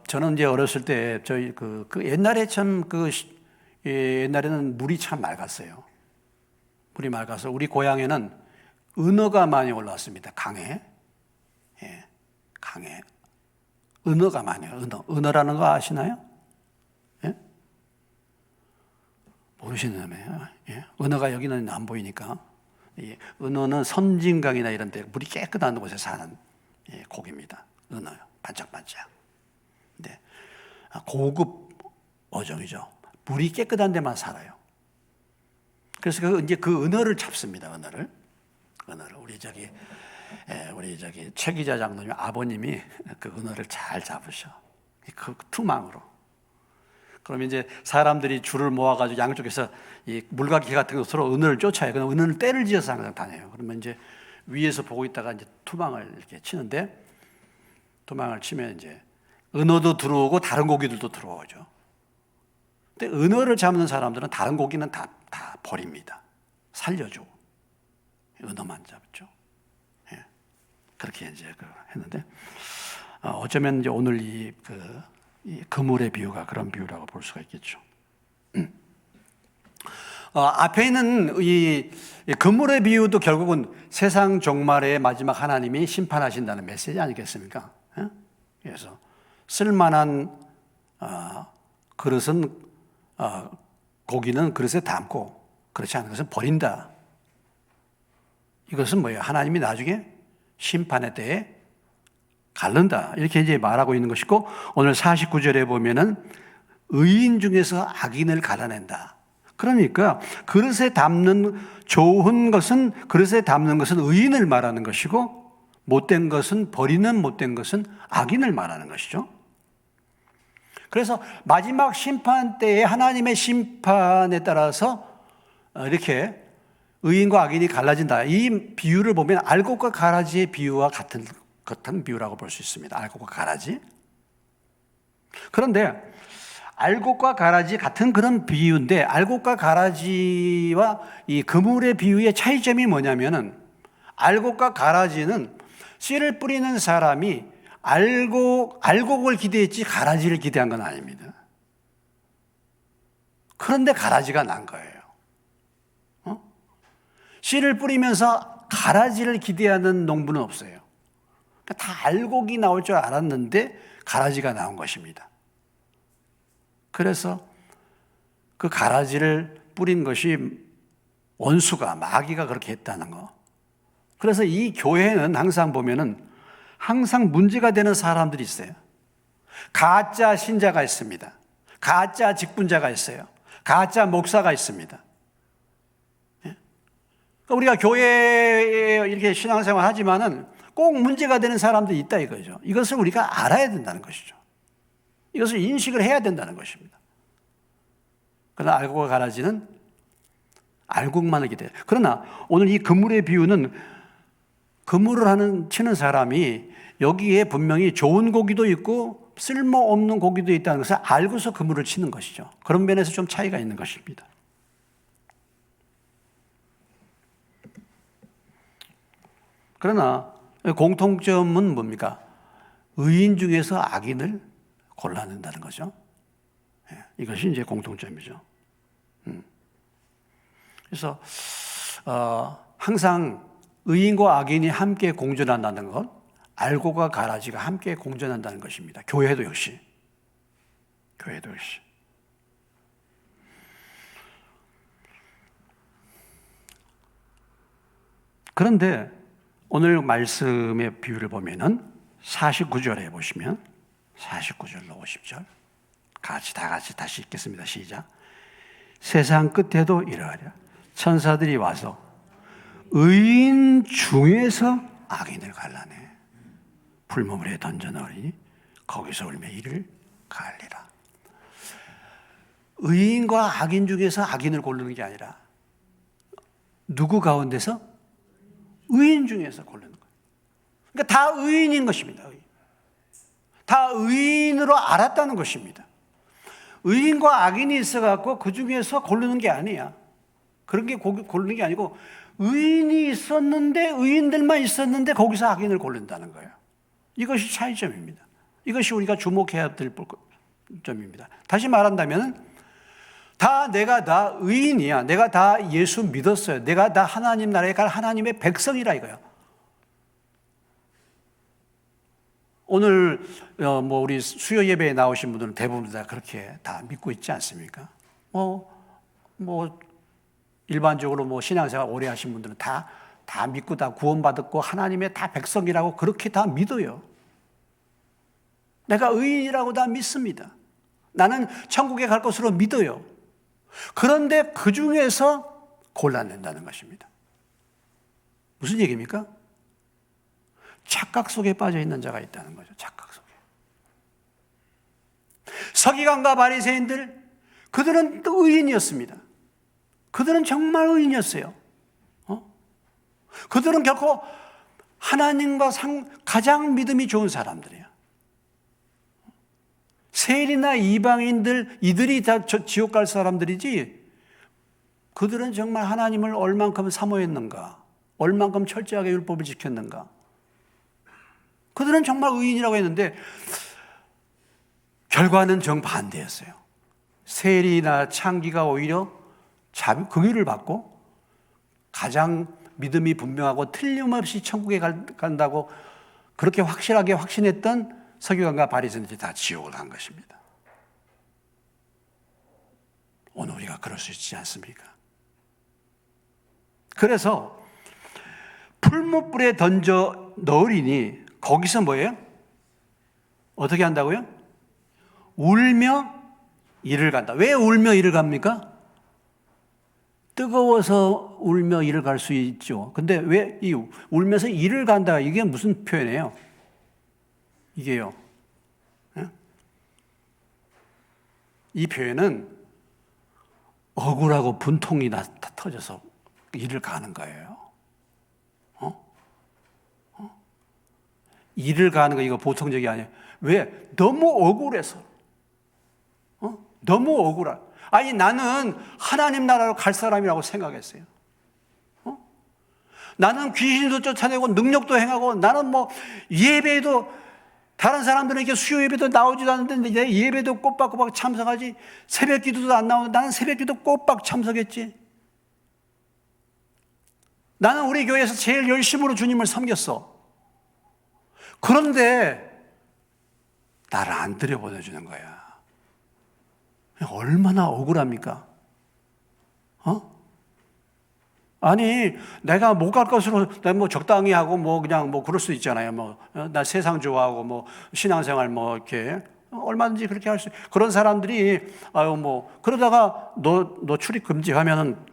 저는 이제 어렸을 때 저희 옛날에 옛날에는 물이 참 맑았어요. 물이 맑아서 우리 고향에는 은어가 많이 올라왔습니다. 강에. 강에. 은어가 많이 와요. 은어라는 거 아시나요? 예? 모르시나요? 예? 은어가 여기는 안 보이니까. 은어는 선진강이나 이런 데 물이 깨끗한 곳에 사는 고기입니다. 은어요. 반짝반짝. 네. 고급 어종이죠. 물이 깨끗한 데만 살아요. 그래서 이제 그 은어를 잡습니다. 은어를 우리 최 기자 장로님 아버님이 그 은어를 잘 잡으셔. 그 투망으로. 그럼 이제 사람들이 줄을 모아가지고 양쪽에서 이 물갈퀴 같은 것으로 은어를 쫓아요. 그럼 은어를 떼를 지어서 항상 다녀요. 그러면 이제 위에서 보고 있다가 이제 투망을 이렇게 치는데, 투망을 치면 이제 은어도 들어오고 다른 고기들도 들어오죠. 근데 은어를 잡는 사람들은 다른 고기는 다 버립니다. 살려주고 은어만 잡죠. 예. 그렇게 이제 했는데, 어쩌면 이제 오늘 이 그물의 비유가 그런 비유라고 볼 수가 있겠죠. 앞에 있는 이 그물의 비유도 결국은 세상 종말의 마지막 하나님이 심판하신다는 메시지 아니겠습니까? 그래서 쓸만한 그릇은 고기는 그릇에 담고 그렇지 않은 것은 버린다. 이것은 뭐예요? 하나님이 나중에 심판의 때에 갈른다. 이렇게 이제 말하고 있는 것이고, 오늘 49절에 보면은 의인 중에서 악인을 갈라낸다. 그러니까 그릇에 담는 좋은 것은, 그릇에 담는 것은 의인을 말하는 것이고, 못된 것은, 버리는 못된 것은 악인을 말하는 것이죠. 그래서 마지막 심판 때에 하나님의 심판에 따라서 이렇게 의인과 악인이 갈라진다. 이 비유를 보면 알곡과 가라지의 비유와 같은 비유라고 볼 수 있습니다. 알곡과 가라지. 그런데 알곡과 가라지 같은 그런 비유인데, 알곡과 가라지와 이 그물의 비유의 차이점이 뭐냐면은, 알곡과 가라지는 씨를 뿌리는 사람이 알곡을 기대했지 가라지를 기대한 건 아닙니다. 그런데 가라지가 난 거예요. 씨를 뿌리면서 가라지를 기대하는 농부는 없어요. 다 알곡이 나올 줄 알았는데 가라지가 나온 것입니다. 그래서 그 가라지를 뿌린 것이 원수가, 마귀가 그렇게 했다는 거. 그래서 이 교회는 항상 보면은 항상 문제가 되는 사람들이 있어요. 가짜 신자가 있습니다. 가짜 직분자가 있어요. 가짜 목사가 있습니다. 우리가 교회에 이렇게 신앙생활 하지만은 꼭 문제가 되는 사람들이 있다 이거죠. 이것을 우리가 알아야 된다는 것이죠. 이것을 인식을 해야 된다는 것입니다. 그러나 알곡과 가라지는 알곡만을 기대해요. 그러나 오늘 이 그물의 비유는 그물을 치는 사람이 여기에 분명히 좋은 고기도 있고 쓸모없는 고기도 있다는 것을 알고서 그물을 치는 것이죠. 그런 면에서 좀 차이가 있는 것입니다. 그러나 공통점은 뭡니까? 의인 중에서 악인을 골라낸다는 거죠. 이것이 이제 공통점이죠. 그래서 항상 의인과 악인이 함께 공존한다는 것, 알곡과 가라지가 함께 공존한다는 것입니다. 교회도 역시. 그런데 오늘 말씀의 비유를 보면은 49절에 보시면 49절로 50절 다 같이 다시 읽겠습니다. 시작. 세상 끝에도 이러하랴. 천사들이 와서 의인 중에서 악인을 갈라내 풀무불에 던져 넣으니 거기서 울며 이를 갈리라. 의인과 악인 중에서 악인을 고르는 게 아니라 누구 가운데서? 의인 중에서 고르는 거예요. 그러니까 다 의인인 것입니다. 다 의인으로 알았다는 것입니다. 의인과 악인이 있어갖고 그 중에서 고르는 게 아니야. 그런 게 고르는 게 아니고 의인이 있었는데, 의인들만 있었는데 거기서 악인을 고른다는 거예요. 이것이 차이점입니다. 이것이 우리가 주목해야 될 점입니다. 다시 말한다면 내가 다 의인이야. 내가 다 예수 믿었어요. 내가 다 하나님 나라에 갈 하나님의 백성이라 이거예요. 오늘 우리 수요 예배에 나오신 분들은 대부분 다 그렇게 다 믿고 있지 않습니까? 일반적으로 신앙생활 오래 하신 분들은 다 믿고 다 구원받았고 하나님의 다 백성이라고 그렇게 다 믿어요. 내가 의인이라고 다 믿습니다. 나는 천국에 갈 것으로 믿어요. 그런데 그 중에서 골라낸다는 것입니다. 무슨 얘기입니까? 착각 속에 빠져 있는 자가 있다는 거죠. 착각 속에. 서기관과 바리새인들, 그들은 또 의인이었습니다. 그들은 정말 의인이었어요. 그들은 결코 하나님과 가장 믿음이 좋은 사람들이에요. 세리나 이방인들, 이들이 다 지옥 갈 사람들이지, 그들은 정말 하나님을 얼만큼 사모했는가, 얼만큼 철저하게 율법을 지켰는가. 그들은 정말 의인이라고 했는데 결과는 정반대였어요. 세리나 창기가 오히려 그 길을 받고 가장 믿음이 분명하고 틀림없이 천국에 간다고 그렇게 확실하게 확신했던 서기관과 바리새인들이 다 지옥을 간 것입니다. 오늘 우리가 그럴 수 있지 않습니까? 그래서 풀무불에 던져 넣으리니 거기서 뭐예요? 어떻게 한다고요? 울며 이를 간다. 왜 울며 이를 갑니까? 뜨거워서 울며 이를 갈 수 있죠. 근데 왜 이 울면서 이를 간다? 이게 무슨 표현이에요? 이게요. 이 표현은 억울하고 분통이 터져서 이를 가는 거예요. 이를 가는 거 이거 보통적이 아니에요. 왜? 너무 억울해서. 너무 억울한. 아니 나는 하나님 나라로 갈 사람이라고 생각했어요. 나는 귀신도 쫓아내고 능력도 행하고 나는 뭐 예배도 다른 사람들은 이렇게 수요 예배도 나오지도 않는데 내 예배도 꼬박꼬박 참석하지 새벽 기도도 안 나오는데 나는 새벽 기도 꼬박 참석했지. 나는 우리 교회에서 제일 열심으로 주님을 섬겼어. 그런데 나를 안 들여보내주는 거야. 얼마나 억울합니까? 아니, 내가 못 갈 것으로, 내가 뭐 적당히 하고, 뭐, 그냥 뭐, 그럴 수 있잖아요. 뭐, 나 세상 좋아하고, 뭐, 신앙생활 뭐, 이렇게. 얼마든지 그렇게 할 수, 그런 사람들이, 아유, 뭐, 그러다가 너 출입 금지하면은,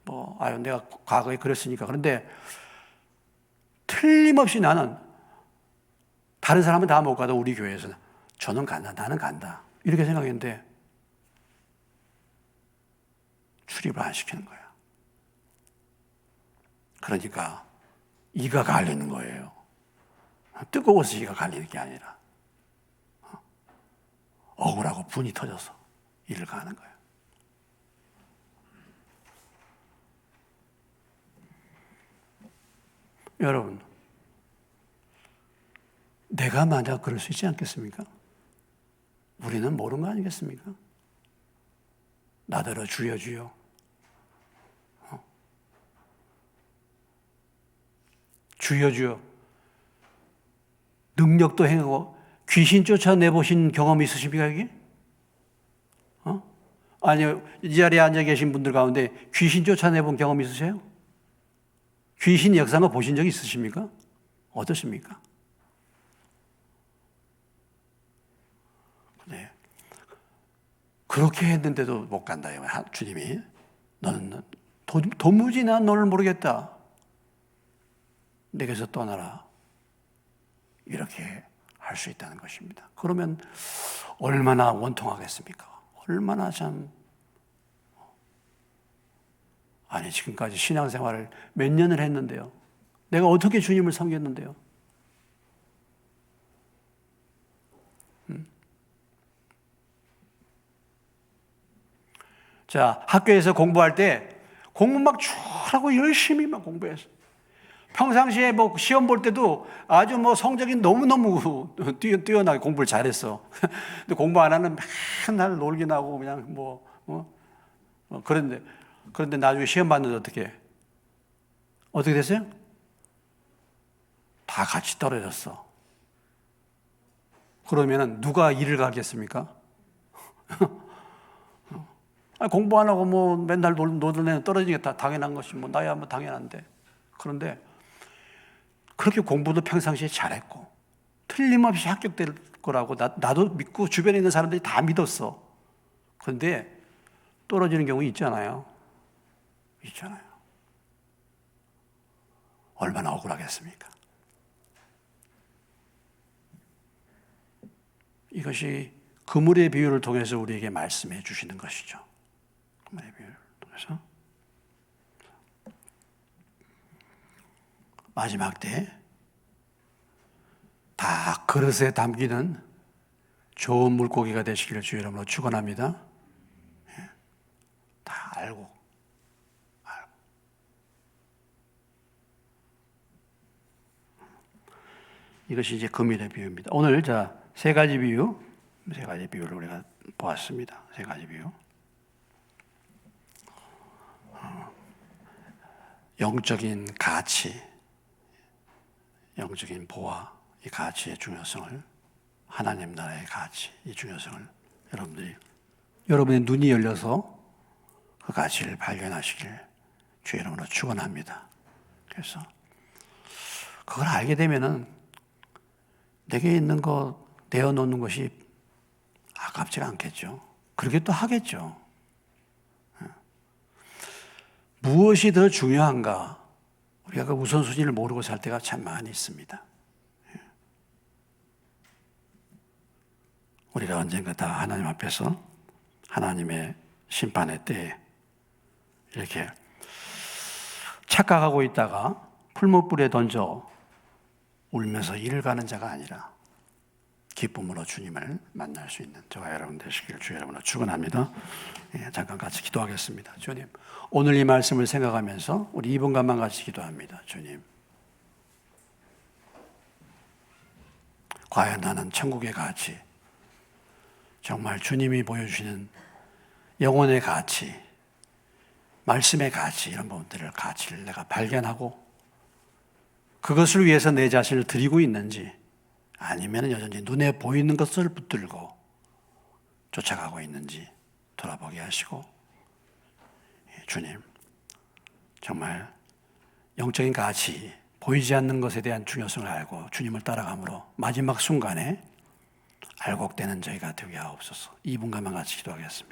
뭐, 아유, 내가 과거에 그랬으니까. 그런데, 틀림없이 나는, 다른 사람은 다 못 가도 우리 교회에서는, 저는 간다, 나는 간다. 이렇게 생각했는데, 출입을 안 시키는 거야. 그러니까 이가 갈리는 거예요. 뜨거워서 이가 갈리는 게 아니라 억울하고 분이 터져서 이를 가는 거예요. 여러분, 내가 만약 그럴 수 있지 않겠습니까? 우리는 모르는 거 아니겠습니까? 나더러 주여 주여. 주여 주여. 능력도 행하고 귀신 쫓아내보신 경험이 있으십니까 여기? 아니요. 이 자리에 앉아 계신 분들 가운데 귀신 쫓아내본 경험 있으세요? 귀신 역사가 보신 적 있으십니까? 어떠십니까? 네. 그렇게 했는데도 못 간다. 주님이. 너는 도무지 난 너를 모르겠다. 내게서 떠나라. 이렇게 할 수 있다는 것입니다. 그러면 얼마나 원통하겠습니까? 얼마나 참. 아니, 지금까지 신앙생활을 몇 년을 했는데요. 내가 어떻게 주님을 섬겼는데요. 자, 학교에서 공부할 때 공부 막 쭉 열심히 막 공부했어요. 평상시에 뭐 시험 볼 때도 아주 뭐 성적이 너무너무 뛰어나게 공부를 잘했어. 근데 공부 안 하는 맨날 놀긴 하고 그냥 그런데 나중에 시험 봤는데 어떻게 됐어요? 다 같이 떨어졌어. 그러면은 누가 일을 가겠습니까? 공부 안 하고 뭐 맨날 놀던 애는 떨어지는 게 다 당연한 것이 뭐 나야 뭐 당연한데. 그런데 그렇게 공부도 평상시에 잘했고 틀림없이 합격될 거라고 나도 믿고 주변에 있는 사람들이 다 믿었어. 그런데 떨어지는 경우 있잖아요. 얼마나 억울하겠습니까? 이것이 그물의 비유를 통해서 우리에게 말씀해 주시는 것이죠. 그물의 비유를 통해서. 마지막 때 다 그릇에 담기는 좋은 물고기가 되시기를 주의 이름으로 축원합니다. 다 알고. 이것이 이제 금일의 비유입니다. 오늘 세 가지 비유를 우리가 보았습니다. 세 가지 비유. 영적인 가치, 영적인 보아, 이 가치의 중요성을, 하나님 나라의 가치, 이 중요성을 여러분의 눈이 열려서 그 가치를 발견하시길 주의 이름으로 축원합니다. 그래서 그걸 알게 되면은 내게 있는 거 내어놓는 것이 아깝지가 않겠죠. 그렇게 또 하겠죠. 무엇이 더 중요한가? 우리가 그 우선순위를 모르고 살 때가 참 많이 있습니다. 우리가 언젠가 다 하나님 앞에서 하나님의 심판의 때에 이렇게 착각하고 있다가 풀무불에 던져 울면서 이를 가는 자가 아니라 기쁨으로 주님을 만날 수 있는 저와 여러분 되시길 주의 이름으로 축원합니다. 잠깐 같이 기도하겠습니다. 주님, 오늘 이 말씀을 생각하면서 우리 2분간만 같이 기도합니다. 주님, 과연 나는 천국의 가치, 정말 주님이 보여주시는 영혼의 가치, 말씀의 가치, 이런 부분들을 가치를 내가 발견하고 그것을 위해서 내 자신을 드리고 있는지, 아니면 여전히 눈에 보이는 것을 붙들고 쫓아가고 있는지 돌아보게 하시고, 주님, 정말 영적인 가치, 보이지 않는 것에 대한 중요성을 알고 주님을 따라감으로 마지막 순간에 알곡되는 저희가 되게 하옵소서. 2분간만 같이 기도하겠습니다.